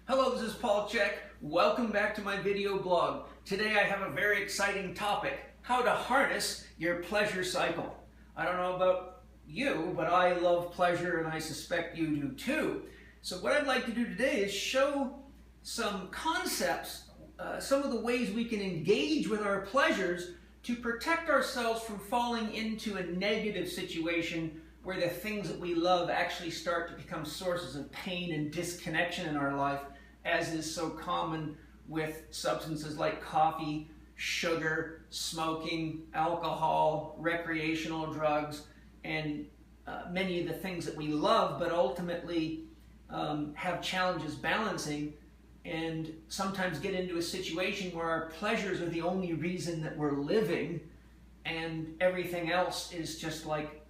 Hello, this is Chek. Welcome back to my video blog. Today I have a very exciting topic, how to harness your pleasure cycle. I don't know about you, but I love pleasure and I suspect you do too. So what I'd like to do today is show some concepts, some of the ways we can engage with our pleasures to protect ourselves from falling into a negative situation where the things that we love actually start to become sources of pain and disconnection in our life, as is so common with substances like coffee, sugar, smoking, alcohol, recreational drugs, and many of the things that we love but ultimately have challenges balancing, and sometimes get into a situation where our pleasures are the only reason that we're living and everything else is just like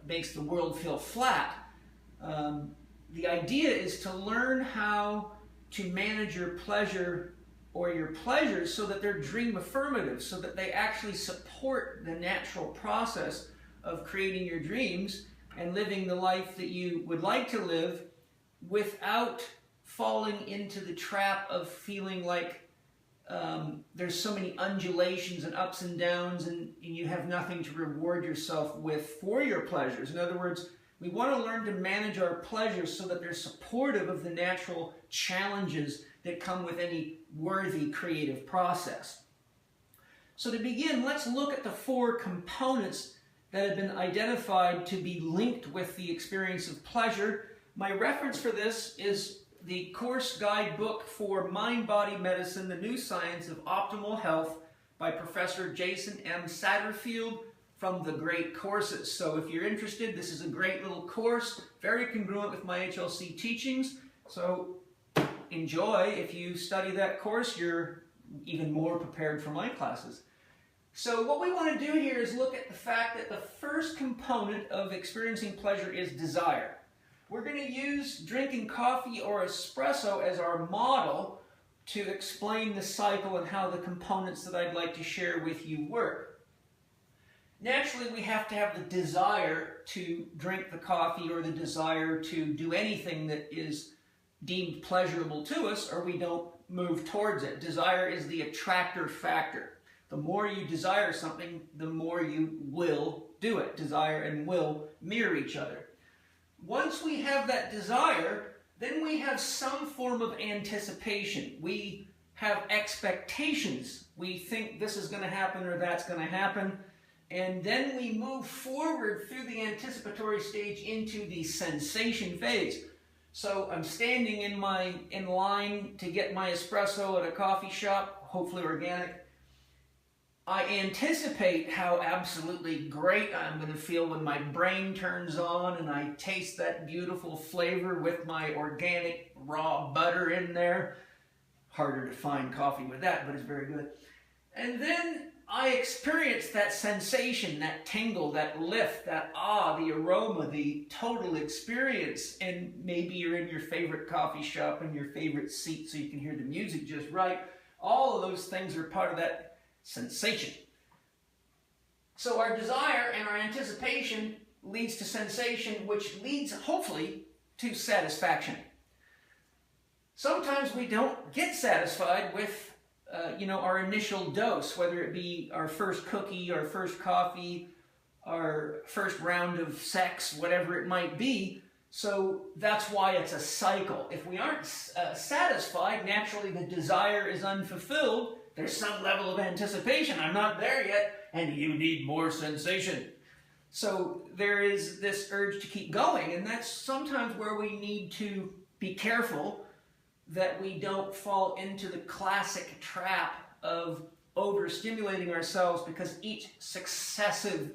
makes the world feel flat. The idea is to learn how to manage your pleasure or your pleasures so that they're dream affirmative, so that they actually support the natural process of creating your dreams and living the life that you would like to live without falling into the trap of feeling like there's so many undulations and ups and downs and you have nothing to reward yourself with for your pleasures. In other words, we want to learn to manage our pleasures so that they're supportive of the natural challenges that come with any worthy creative process. So to begin, let's look at the 4 components that have been identified to be linked with the experience of pleasure. My reference for this is the course guidebook for Mind-Body Medicine, The New Science of Optimal Health by Professor Jason M. Satterfield from The Great Courses. So if you're interested, this is a great little course, very congruent with my HLC teachings. So enjoy. If you study that course, you're even more prepared for my classes. So what we want to do here is look at the fact that the first component of experiencing pleasure is desire. We're going to use drinking coffee or espresso as our model to explain the cycle and how the components that I'd like to share with you work. Naturally, we have to have the desire to drink the coffee or the desire to do anything that is deemed pleasurable to us, or we don't move towards it. Desire is the attractor factor. The more you desire something, the more you will do it. Desire and will mirror each other. Once we have that desire, then we have some form of anticipation. We have expectations. We think this is going to happen or that's going to happen. And then we move forward through the anticipatory stage into the sensation phase. So I'm standing in line to get my espresso at a coffee shop, hopefully organic. I anticipate how absolutely great I'm going to feel when my brain turns on and I taste that beautiful flavor with my organic raw butter in there. Harder to find coffee with that, but it's very good. And then I experience that sensation, that tingle, that lift, that the aroma, the total experience. And maybe you're in your favorite coffee shop in your favorite seat so you can hear the music just right. All of those things are part of that sensation. So our desire and our anticipation leads to sensation, which leads, hopefully, to satisfaction. Sometimes we don't get satisfied with our initial dose, whether it be our first cookie, our first coffee, our first round of sex, whatever it might be. So that's why it's a cycle. If we aren't satisfied, naturally the desire is unfulfilled. There's some level of anticipation. I'm not there yet, and you need more sensation. So there is this urge to keep going, and that's sometimes where we need to be careful that we don't fall into the classic trap of overstimulating ourselves, because each successive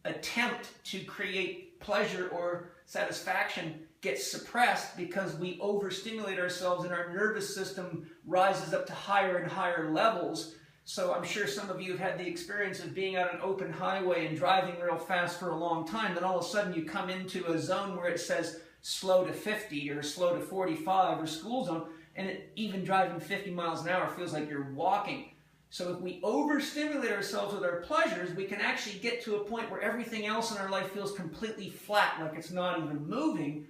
attempt to create pleasure or satisfaction gets suppressed because we overstimulate ourselves and our nervous system rises up to higher and higher levels. So I'm sure some of you have had the experience of being out on an open highway and driving real fast for a long time, then all of a sudden you come into a zone where it says slow to 50 or slow to 45 or school zone, and even driving 50 miles an hour feels like you're walking. So if we overstimulate ourselves with our pleasures, we can actually get to a point where everything else in our life feels completely flat, like it's not even moving.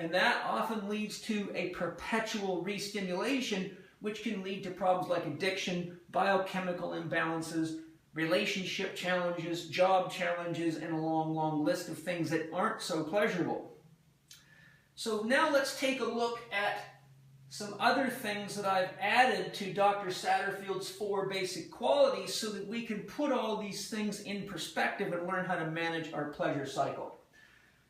And that often leads to a perpetual re-stimulation, which can lead to problems like addiction, biochemical imbalances, relationship challenges, job challenges, and a long, long list of things that aren't so pleasurable. So now let's take a look at some other things that I've added to Dr. Satterfield's 4 basic qualities so that we can put all these things in perspective and learn how to manage our pleasure cycle.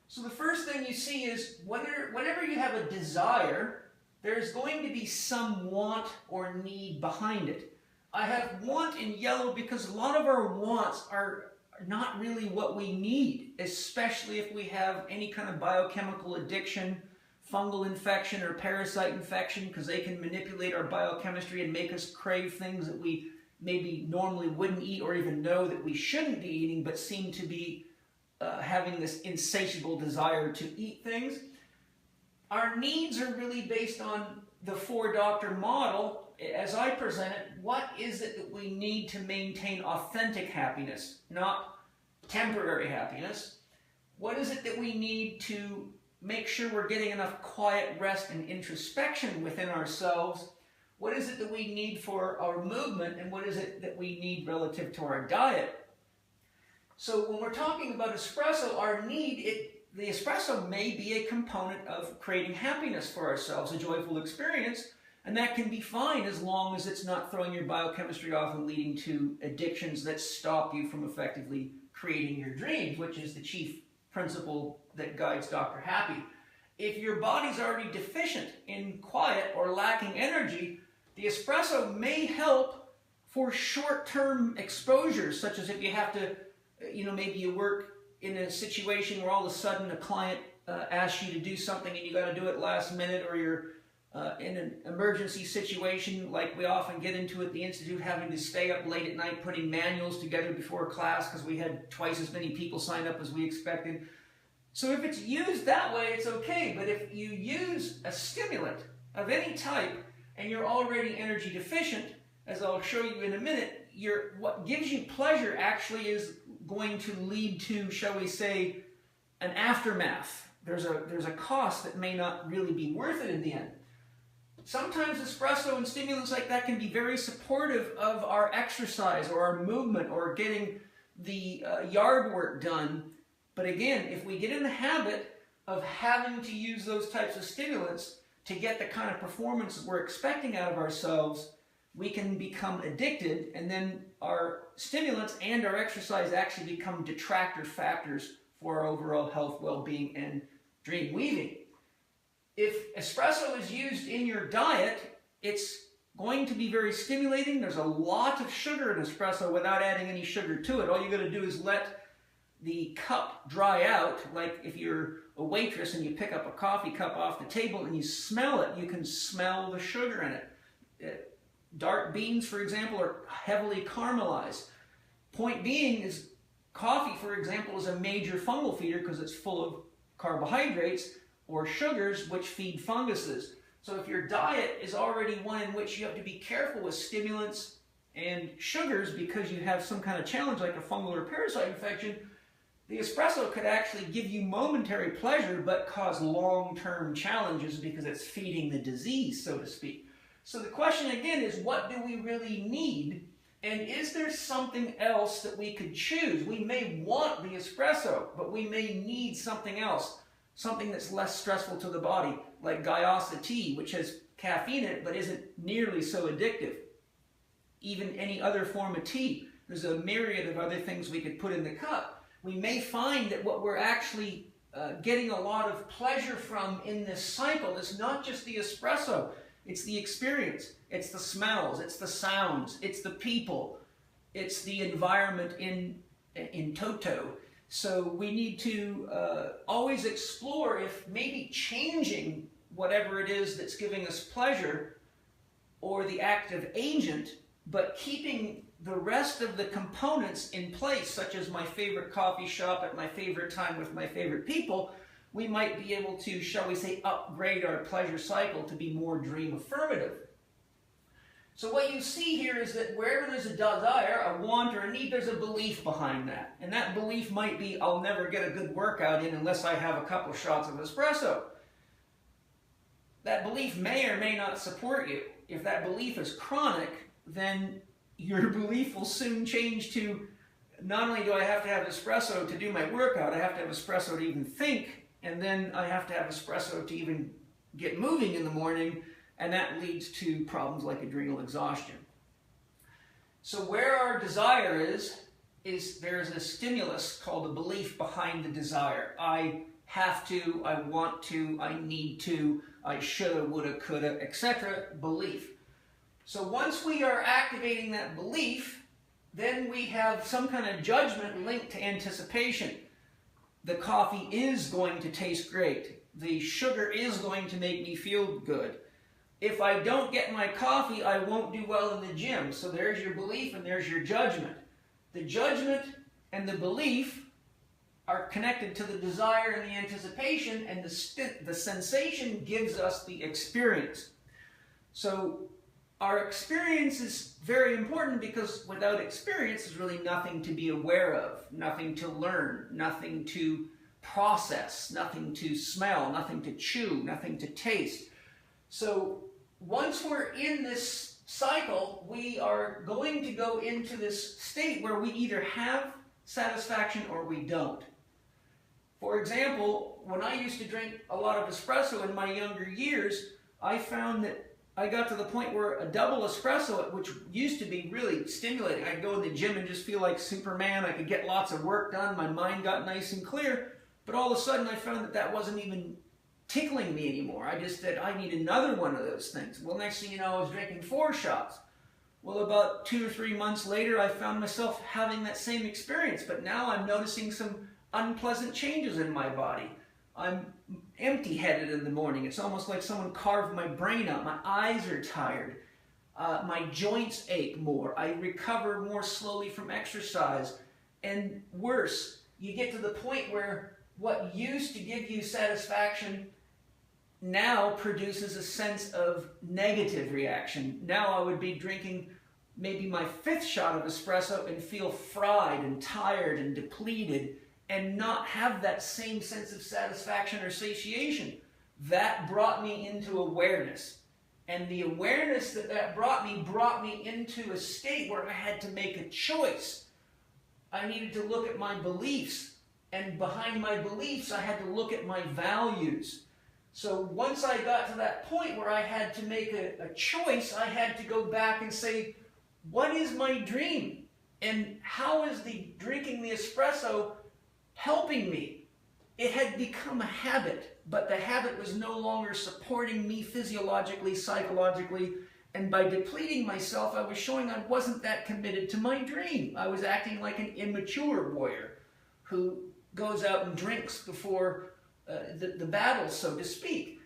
So the first thing you see is whenever you have a desire, there's going to be some want or need behind it. I have want in yellow because a lot of our wants are not really what we need, especially if we have any kind of biochemical addiction, fungal infection or parasite infection, because they can manipulate our biochemistry and make us crave things that we maybe normally wouldn't eat or even know that we shouldn't be eating, but seem to be having this insatiable desire to eat things. Our needs are really based on the 4-doctor model. As I present it, what is it that we need to maintain authentic happiness, not temporary happiness? What is it that we need to make sure we're getting enough quiet rest and introspection within ourselves? What is it that we need for our movement, and what is it that we need relative to our diet? So when we're talking about espresso, our need, the espresso may be a component of creating happiness for ourselves, a joyful experience, and that can be fine as long as it's not throwing your biochemistry off and leading to addictions that stop you from effectively creating your dreams, which is the chief principle that guides Dr. Happy. If your body's already deficient in quiet or lacking energy, the espresso may help for short-term exposures, such as if you have to, maybe you work in a situation where all of a sudden a client asks you to do something and you got to do it last minute, or you're in an emergency situation like we often get into at the Institute, having to stay up late at night putting manuals together before class because we had twice as many people sign up as we expected. So if it's used that way, it's okay. But if you use a stimulant of any type and you're already energy deficient, as I'll show you in a minute, what gives you pleasure actually is going to lead to, shall we say, an aftermath. There's a cost that may not really be worth it in the end. Sometimes espresso and stimulants like that can be very supportive of our exercise or our movement or getting the yard work done. But again, if we get in the habit of having to use those types of stimulants to get the kind of performance that we're expecting out of ourselves, we can become addicted, and then our stimulants and our exercise actually become detractor factors for our overall health, well-being, and dream weaving. If espresso is used in your diet, it's going to be very stimulating. There's a lot of sugar in espresso without adding any sugar to it. All you got to do is let the cup dry out. Like if you're a waitress and you pick up a coffee cup off the table and you smell it, you can smell the sugar in it. Dark beans, for example, are heavily caramelized. Point being is coffee, for example, is a major fungal feeder because it's full of carbohydrates or sugars which feed funguses. So if your diet is already one in which you have to be careful with stimulants and sugars because you have some kind of challenge like a fungal or parasite infection, the espresso could actually give you momentary pleasure but cause long-term challenges because it's feeding the disease, so to speak. So the question again is, what do we really need? And is there something else that we could choose? We may want the espresso, but we may need something else, something that's less stressful to the body, like Gyoza tea, which has caffeine in it but isn't nearly so addictive. Even any other form of tea. There's a myriad of other things we could put in the cup. We may find that what we're actually getting a lot of pleasure from in this cycle is not just the espresso. It's the experience, it's the smells, it's the sounds, it's the people, it's the environment in toto. So we need to always explore if maybe changing whatever it is that's giving us pleasure or the active agent, but keeping the rest of the components in place, such as my favorite coffee shop at my favorite time with my favorite people, we might be able to, shall we say, upgrade our pleasure cycle to be more dream affirmative. So what you see here is that wherever there's a desire, a want, or a need, there's a belief behind that. And that belief might be, I'll never get a good workout in unless I have a couple shots of espresso. that belief may or may not support you. If that belief is chronic, then your belief will soon change to, not only do I have to have espresso to do my workout, I have to have espresso to even think, and then I have to have espresso to even get moving in the morning, and that leads to problems like adrenal exhaustion. So where our desire is there's a stimulus called a belief behind the desire. I have to, I want to, I need to, I shoulda, woulda, coulda, etc. belief. So once we are activating that belief, then we have some kind of judgment linked to anticipation. The coffee is going to taste great. The sugar is going to make me feel good. If I don't get my coffee, I won't do well in the gym. So there's your belief and there's your judgment. The judgment and the belief are connected to the desire and the anticipation, and the sensation gives us the experience. So our experience is very important, because without experience there's really nothing to be aware of, nothing to learn, nothing to process, nothing to smell, nothing to chew, nothing to taste. So once we're in this cycle, we are going to go into this state where we either have satisfaction or we don't. For example, when I used to drink a lot of espresso in my younger years, I found that I got to the point where a double espresso, which used to be really stimulating, I'd go in the gym and just feel like Superman, I could get lots of work done, my mind got nice and clear, but all of a sudden I found that that wasn't even tickling me anymore. I just said, I need another one of those things. Well, next thing you know, I was drinking 4 shots. Well, about 2 or 3 months later, I found myself having that same experience, but now I'm noticing some unpleasant changes in my body. I'm empty-headed in the morning. It's almost like someone carved my brain out. My eyes are tired. My joints ache more. I recover more slowly from exercise. And worse, you get to the point where what used to give you satisfaction now produces a sense of negative reaction. Now I would be drinking maybe my 5th shot of espresso and feel fried and tired and depleted and not have that same sense of satisfaction or satiation. That brought me into awareness. And the awareness that brought me into a state where I had to make a choice. I needed to look at my beliefs. And behind my beliefs, I had to look at my values. So once I got to that point where I had to make a choice, I had to go back and say, what is my dream? And how is drinking the espresso helping me? It had become a habit, but the habit was no longer supporting me physiologically, psychologically, and by depleting myself, I was showing I wasn't that committed to my dream. I was acting like an immature warrior who goes out and drinks before the battle, so to speak.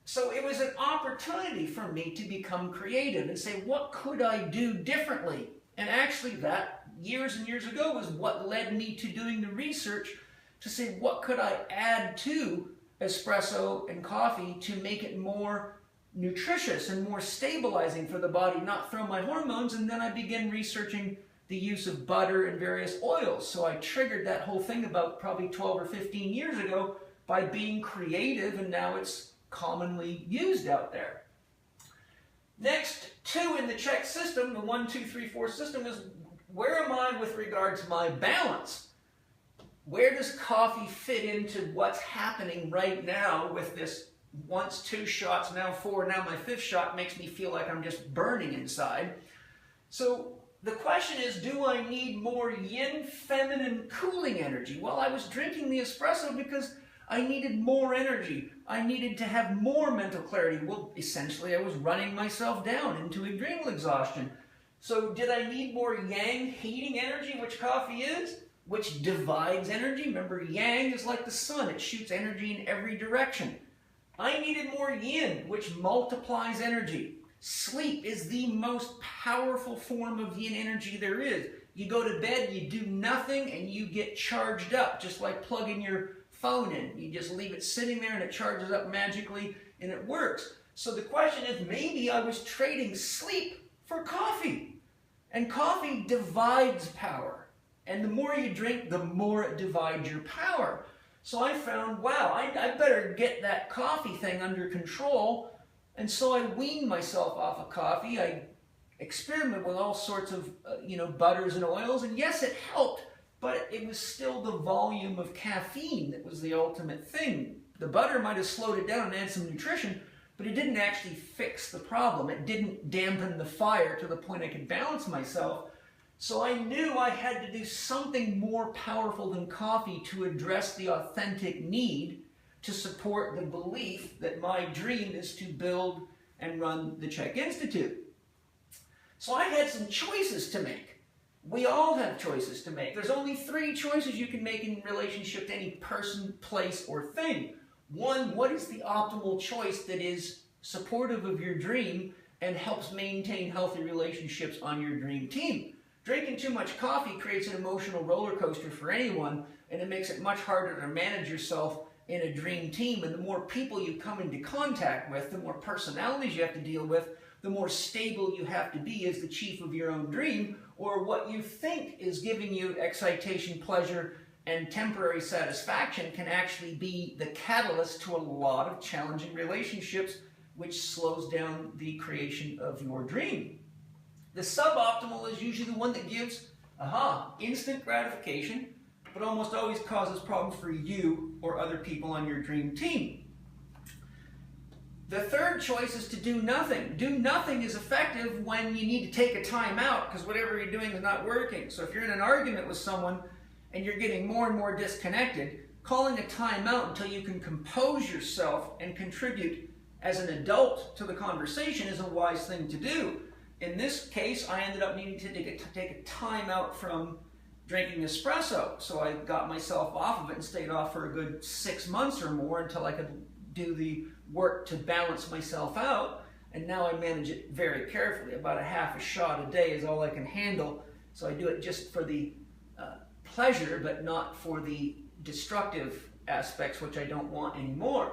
So it was an opportunity for me to become creative and say, what could I do differently? And actually that, years and years ago, was what led me to doing the research to say, what could I add to espresso and coffee to make it more nutritious and more stabilizing for the body, not throw my hormones. And then I began researching the use of butter and various oils. So I triggered that whole thing about probably 12 or 15 years ago by being creative, and now it's commonly used out there. Next, 2 in the Chek system, the 1, 2, 3, 4 system, is where am I with regards to my balance? Where does coffee fit into what's happening right now with this once 2 shots, now 4, now my 5th shot makes me feel like I'm just burning inside. So the question is, do I need more yin, feminine, cooling energy? Well, I was drinking the espresso because I needed more energy. I needed to have more mental clarity. Well, essentially, I was running myself down into adrenal exhaustion. So did I need more yang, heating energy, which coffee is, which divides energy? Remember, yang is like the sun. It shoots energy in every direction. I needed more yin, which multiplies energy. Sleep is the most powerful form of yin energy there is. You go to bed, you do nothing, and you get charged up, just like plugging your phone in. You just leave it sitting there and it charges up magically and it works. So the question is, maybe I was trading sleep for coffee. And coffee divides power. And the more you drink, the more it divides your power. So I found, wow, I better get that coffee thing under control. And so I weaned myself off of coffee. I experimented with all sorts of, butters and oils. And yes, it helped, but it was still the volume of caffeine that was the ultimate thing. The butter might have slowed it down and added some nutrition, but it didn't actually fix the problem. It didn't dampen the fire to the point I could balance myself. So I knew I had to do something more powerful than coffee to address the authentic need to support the belief that my dream is to build and run the Chek Institute. So I had some choices to make. We all have choices to make. There's only 3 choices you can make in relationship to any person, place, or thing. 1, what is the optimal choice that is supportive of your dream and helps maintain healthy relationships on your dream team? Drinking too much coffee creates an emotional roller coaster for anyone, and it makes it much harder to manage yourself in a dream team. And the more people you come into contact with, the more personalities you have to deal with, the more stable you have to be as the chief of your own dream, or what you think is giving you excitation, pleasure, and temporary satisfaction can actually be the catalyst to a lot of challenging relationships, which slows down the creation of your dream. The suboptimal is usually the one that gives, instant gratification, but almost always causes problems for you or other people on your dream team. The third choice is to do nothing. Do nothing is effective when you need to take a time out because whatever you're doing is not working. So if you're in an argument with someone and you're getting more and more disconnected, calling a time out until you can compose yourself and contribute as an adult to the conversation is a wise thing to do. In this case, I ended up needing to take a time out from drinking espresso. So I got myself off of it and stayed off for a good 6 months or more until I could do the work to balance myself out. And now I manage it very carefully. About a half a shot a day is all I can handle. So I do it just for the pleasure, but not for the destructive aspects, which I don't want anymore.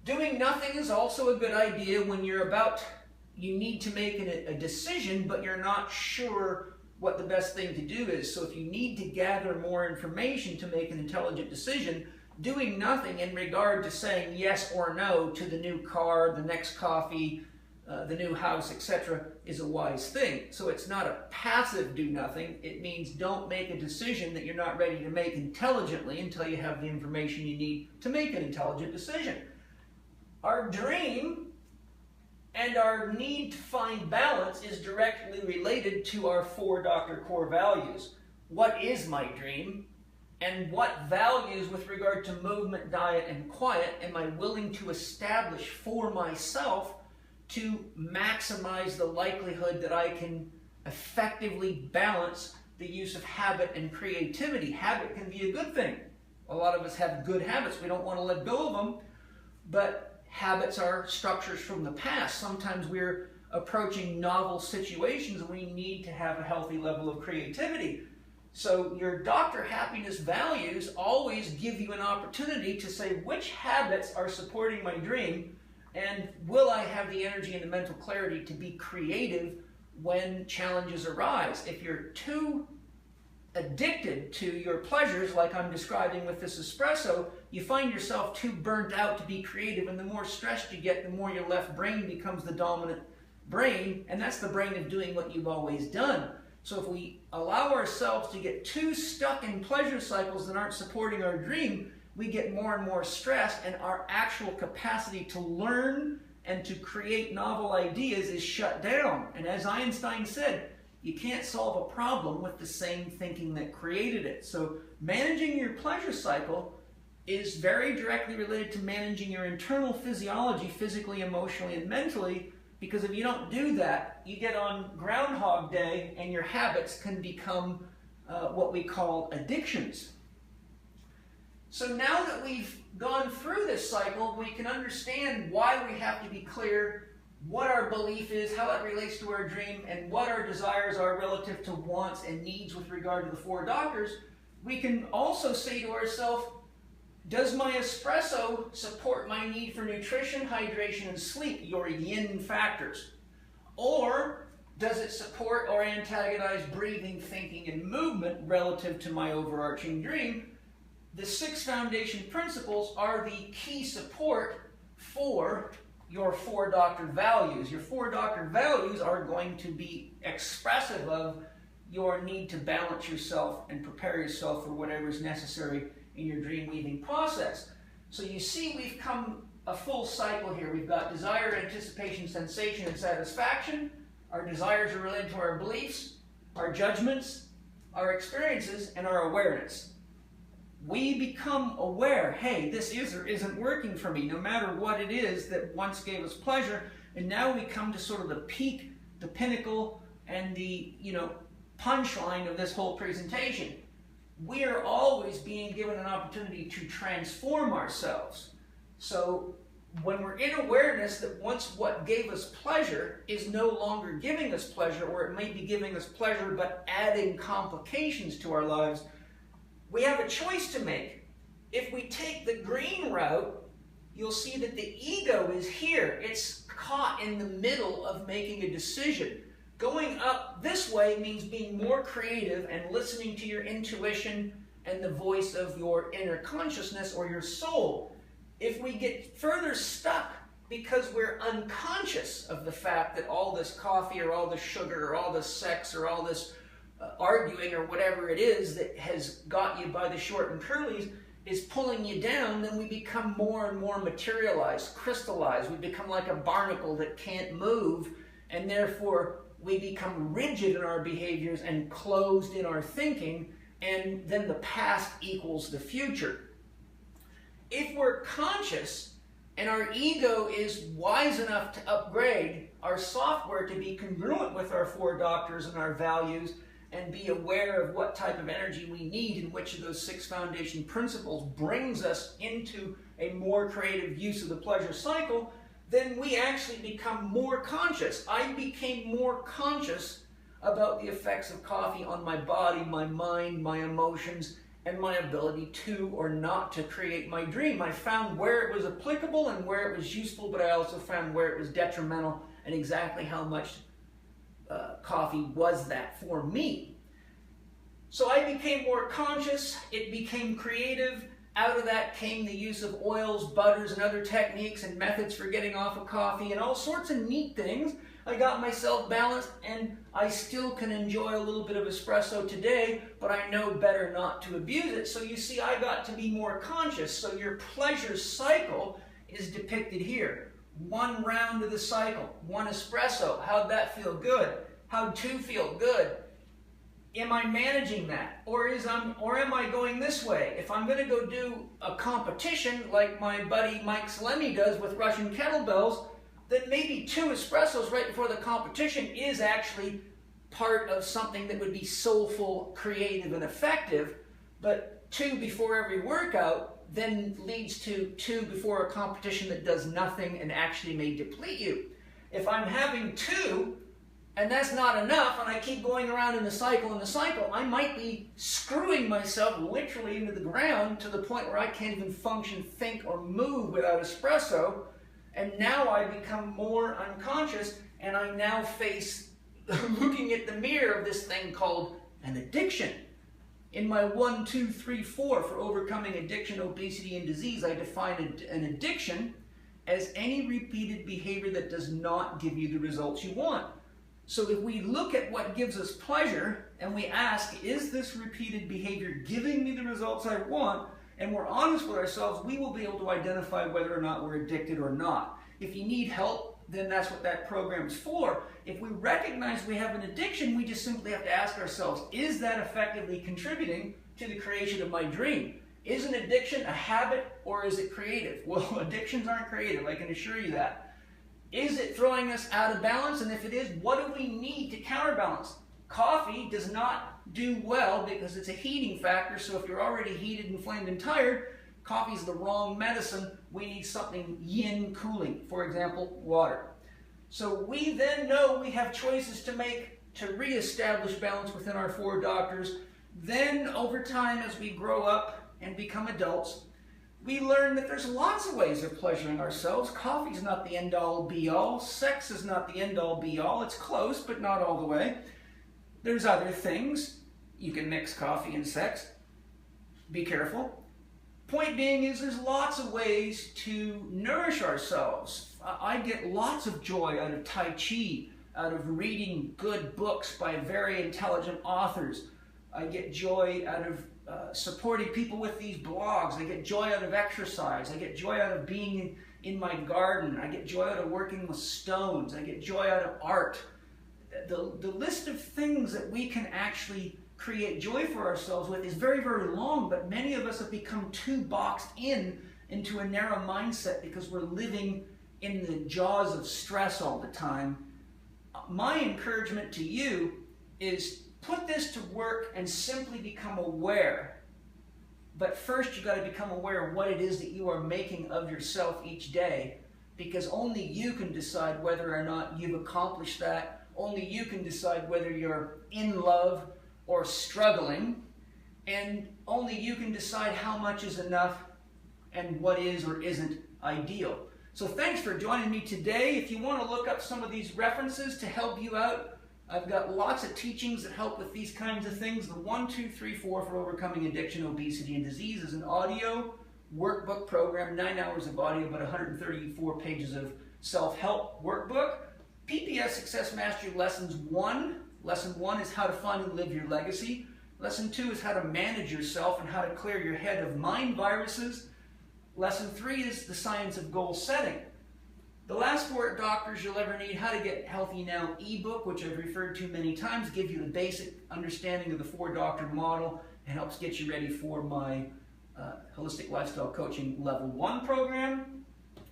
Doing nothing is also a good idea when you need to make a decision, but you're not sure what the best thing to do is. So if you need to gather more information to make an intelligent decision, doing nothing in regard to saying yes or no to the new car, the next coffee, the new house, etc., is a wise thing. So it's not a passive do nothing. It means don't make a decision that you're not ready to make intelligently until you have the information you need to make an intelligent decision. Our dream and our need to find balance is directly related to our 4 Dr. Core values. What is my dream? And what values with regard to movement, diet, and quiet am I willing to establish for myself to maximize the likelihood that I can effectively balance the use of habit and creativity? Habit can be a good thing. A lot of us have good habits. We don't want to let go of them, but habits are structures from the past. Sometimes we're approaching novel situations and we need to have a healthy level of creativity. So your Dr. Happiness values always give you an opportunity to say which habits are supporting my dream and will I have the energy and the mental clarity to be creative when challenges arise. If you're too addicted to your pleasures, like I'm describing with this espresso, you find yourself too burnt out to be creative, and the more stressed you get, the more your left brain becomes the dominant brain, and that's the brain of doing what you've always done. So if we allow ourselves to get too stuck in pleasure cycles that aren't supporting our dream, we get more and more stressed, and our actual capacity to learn and to create novel ideas is shut down. And as Einstein said, you can't solve a problem with the same thinking that created it. So managing your pleasure cycle is very directly related to managing your internal physiology, physically, emotionally, and mentally, because if you don't do that, you get on Groundhog Day and your habits can become what we call addictions. So now that we've gone through this cycle, we can understand why we have to be clear what our belief is, how it relates to our dream, and what our desires are relative to wants and needs with regard to the 4 doctors. We can also say to ourselves, does my espresso support my need for nutrition, hydration, and sleep, your yin factors? Or does it support or antagonize breathing, thinking, and movement relative to my overarching dream? the 6 foundation principles are the key support for your 4 doctor values. Your 4 doctor values are going to be expressive of your need to balance yourself and prepare yourself for whatever is necessary in your dream weaving process. So you see, we've come a full cycle here. We've got desire, anticipation, sensation, and satisfaction. Our desires are related to our beliefs, our judgments, our experiences, and our awareness. We become aware, hey, this is or isn't working for me, no matter what it is that once gave us pleasure. And now we come to sort of the peak, the pinnacle, and the, punchline of this whole presentation. We are always being given an opportunity to transform ourselves. So when we're in awareness that once what gave us pleasure is no longer giving us pleasure, or it may be giving us pleasure but adding complications to our lives, we have a choice to make. If we take the green route, you'll see that the ego is here. It's caught in the middle of making a decision. Going up this way means being more creative and listening to your intuition and the voice of your inner consciousness or your soul. If we get further stuck because we're unconscious of the fact that all this coffee or all this sugar or all this sex or all this arguing or whatever it is that has got you by the short and curlies is pulling you down, then we become more and more materialized, crystallized. We become like a barnacle that can't move, and therefore we become rigid in our behaviors and closed in our thinking, and then the past equals the future. If we're conscious and our ego is wise enough to upgrade our software to be congruent with our 4 doctors and our values, and be aware of what type of energy we need and which of those 6 foundation principles brings us into a more creative use of the pleasure cycle, then we actually become more conscious. I became more conscious about the effects of coffee on my body, my mind, my emotions, and my ability to or not to create my dream. I found where it was applicable and where it was useful, but I also found where it was detrimental and exactly how much coffee was that for me. So I became more conscious, it became creative. Out of that came the use of oils, butters, and other techniques and methods for getting off of coffee and all sorts of neat things. I got myself balanced, and I still can enjoy a little bit of espresso today, but I know better not to abuse it. So you see, I got to be more conscious. So your pleasure cycle is depicted here. 1 round of the cycle, 1 espresso. How'd that feel? Good. How'd 2 feel? Good. Am I managing that? Or am I going this way? If I'm going to go do a competition like my buddy Mike Salemi does with Russian kettlebells, then maybe 2 espressos right before the competition is actually part of something that would be soulful, creative, and effective. But 2 before every workout then leads to 2 before a competition that does nothing and actually may deplete you. If I'm having 2 and that's not enough, and I keep going around in the cycle, I might be screwing myself literally into the ground to the point where I can't even function, think, or move without espresso. And now I become more unconscious, and I now face looking at the mirror of this thing called an addiction. In my 1, 2, 3, 4 for overcoming addiction, obesity, and disease, I define an addiction as any repeated behavior that does not give you the results you want. So if we look at what gives us pleasure and we ask, is this repeated behavior giving me the results I want? And we're honest with ourselves, we will be able to identify whether or not we're addicted or not. If you need help, then that's what that program's for. If we recognize we have an addiction, we just simply have to ask ourselves, is that effectively contributing to the creation of my dream? Is an addiction a habit or is it creative? Well, addictions aren't creative, I can assure you that. Is it throwing us out of balance? And if it is, what do we need to counterbalance? Coffee does not do well because it's a heating factor, so if you're already heated, inflamed, and tired, coffee's the wrong medicine. We need something yin cooling, for example, water. So we then know we have choices to make to reestablish balance within our 4 doctors. Then over time, as we grow up and become adults, we learn that there's lots of ways of pleasuring ourselves. Coffee's not the end-all, be-all. Sex is not the end-all, be-all. It's close, but not all the way. There's other things. You can mix coffee and sex. Be careful. Point being is there's lots of ways to nourish ourselves. I get lots of joy out of Tai Chi, out of reading good books by very intelligent authors. I get joy out of supporting people with these blogs. I get joy out of exercise. I get joy out of being in my garden. I get joy out of working with stones. I get joy out of art. The list of things that we can actually create joy for ourselves with is very, very long, but many of us have become too boxed into a narrow mindset because we're living in the jaws of stress all the time. My encouragement to you is put this to work and simply become aware. But first you've got to become aware of what it is that you are making of yourself each day, because only you can decide whether or not you've accomplished that. Only you can decide whether you're in love or struggling, and only you can decide how much is enough and what is or isn't ideal. So thanks for joining me today. If you want to look up some of these references to help you out, I've got lots of teachings that help with these kinds of things. The 1, 2, 3, 4 for Overcoming Addiction, Obesity and Disease is an audio workbook program, 9 hours of audio, about 134 pages of self-help workbook. PPS Success Mastery Lessons 1. Lesson 1 is how to find and live your legacy. Lesson 2 is how to manage yourself and how to clear your head of mind viruses. Lesson 3 is the science of goal setting. The last 4 doctors you'll ever need, How to Get Healthy Now ebook, which I've referred to many times, give you the basic understanding of the 4-doctor model and helps get you ready for my Holistic Lifestyle Coaching Level 1 program.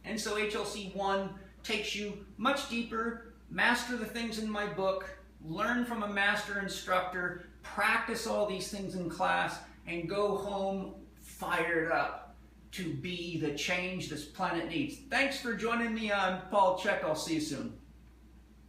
And so HLC 1 takes you much deeper, master the things in my book, learn from a master instructor, practice all these things in class, and go home fired up to be the change this planet needs. Thanks for joining me. I'm Chek. I'll see you soon.